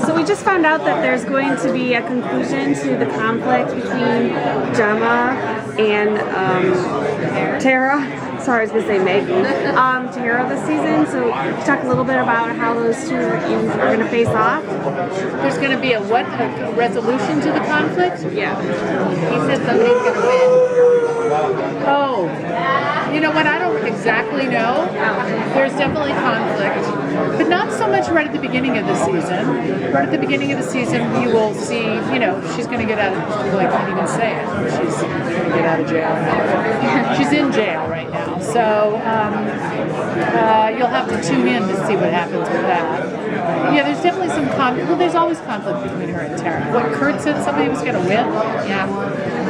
So we just found out that there's going to be a conclusion to the conflict between Gemma and Tara. Sorry, I was going to say Meg. Tara this season. So talk a little bit about how those two are going to face off. There's going to be a resolution to the conflict? Yeah. He said somebody's going to win. Oh, you know what? I don't exactly know. There's definitely conflict, but not so much right at the beginning of the season. Right at the beginning of the season, you will see, she's going to get out of, I can't even say it. She's going to get out of jail. She's in jail right now. So you'll have to tune in to see what happens with that. Yeah, there's definitely some conflict. Well, there's always conflict between her and Tara. What, Kurt said somebody was going to win? Yeah.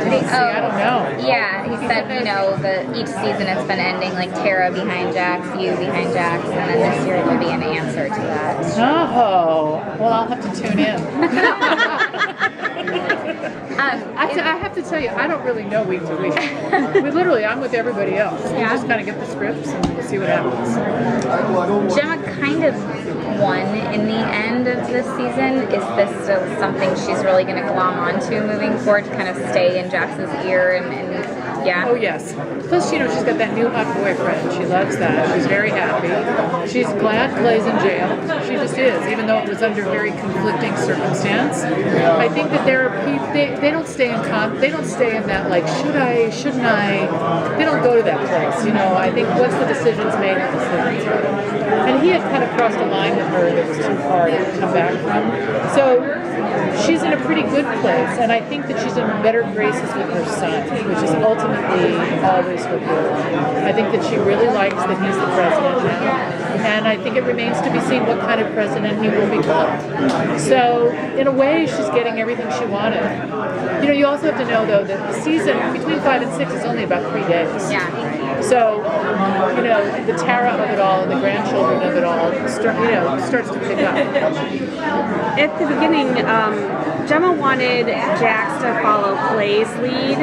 I don't know. Yeah, he said, that each season it's been ending like Tara behind Jax, you behind Jax, and then this year there'll be an answer to that. Oh, well, I'll have to tune in. I have to tell you, I don't really know week to week. I'm with everybody else. We just kind of get the scripts and we'll see what happens. Gemma kind of won in the end of this season. Is this still something she's really going to glom onto moving forward to kind of stay in Jax's ear and yeah? Oh, yes. Plus, she's got that new hot boyfriend. She loves that. She's very happy. She's glad Clay's in jail. She just is, even though it was under very conflicting circumstance. I think that there are people, they don't stay in that, like, should I, shouldn't I? They don't go to that place, I think once the decision's made, the decision's made. And he had kind of crossed a line with her that was too far to come back from. So she's in a pretty good place, and I think that she's in better graces with her son, which is ultimately always her goal. I think that she really likes that he's the president now, and I think it remains to be seen what kind of president he will become. So, in a way, she's getting everything she wanted. You also have to know, though, that the season between 5 and 6 is only about 3 days. Yeah. So, the Tara of it all and the grandchildren of it all starts to pick up. At the beginning, Gemma wanted Jax to follow Clay's lead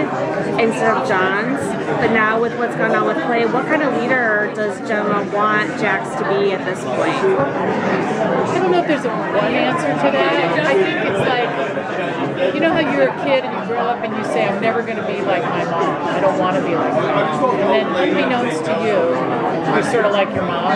instead of John's, but now with what's going on with Clay, what kind of leader does Gemma want Jax to be at this point? I don't know if there's one answer to that. I think it's like, how you're a kid and you grow up and you say, I'm never going to be like my mom. I don't want to be like my mom. And then unbeknownst to you, you're sort of like your mom.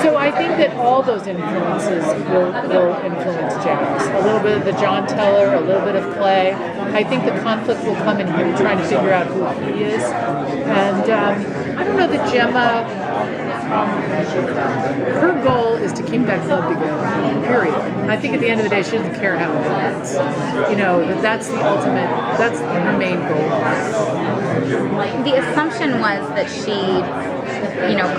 So I think that all those influences will influence Jax. A little bit of the John Teller, a little bit of Clay. I think the conflict will come in him trying to figure out who he is. And I don't know that Gemma, her goal is to keep that club together, period. I think at the end of the day, she doesn't care how it ends. That's the ultimate, that's her main goal. The assumption was that she,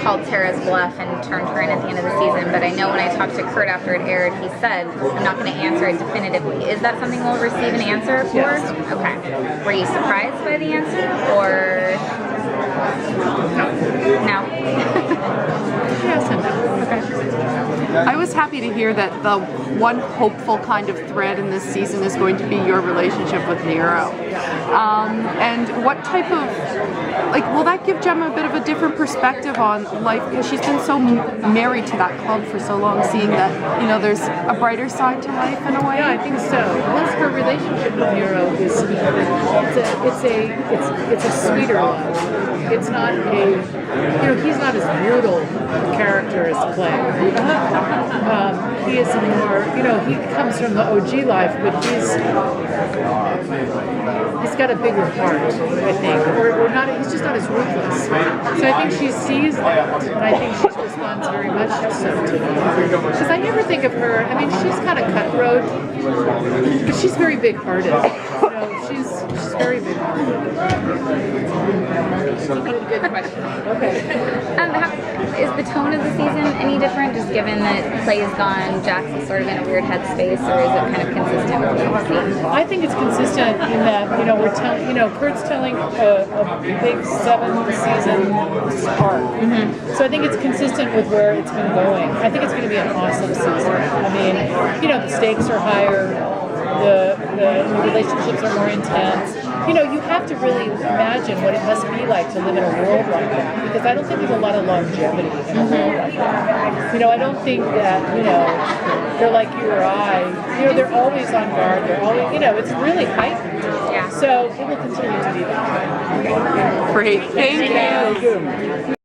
called Tara's bluff and turned her in at the end of the season, but I know when I talked to Kurt after it aired, he said, I'm not going to answer it definitively. Is that something we'll receive an answer for? Yes. Okay. Were you surprised by the answer, or? No. Yes and no. Okay. I was happy to hear that the one hopeful kind of thread in this season is going to be your relationship with Nero. And what type of, will that give Gemma a bit of a different perspective on life? Because she's been so married to that club for so long, seeing that, there's a brighter side to life in a way. Yeah, I think so. Plus, her relationship with Nero is, it's a sweeter love. It's not he's not as brutal a character as Clay. He is more, he comes from the OG life, but he's got a bigger heart, I think, or not. He's just not as ruthless. So I think she sees that, and I think she responds very much so to that. Because I never think of her. I mean, she's kind of cutthroat, but she's very big-hearted. She's very big-hearted. Good question. Okay. Is the tone of the season any different, just given that Clay's gone, Jax is sort of in a weird headspace, or is it kind of consistent with what we've seen? I think it's consistent in that, we're telling, Kurt's telling a big 7-season arc. Mm-hmm. So I think it's consistent with where it's been going. I think it's going to be an awesome season. I mean, the stakes are higher. the relationships are more intense. You know, you have to really imagine what it must be like to live in a world like that, because I don't think there's a lot of longevity in a world like that. You know, I don't think that, you know, they're like you or I. You know, they're always on guard. They're always, you know, it's really heightened. Yeah. So it will continue to be that way. Great. Thank you. Thank you.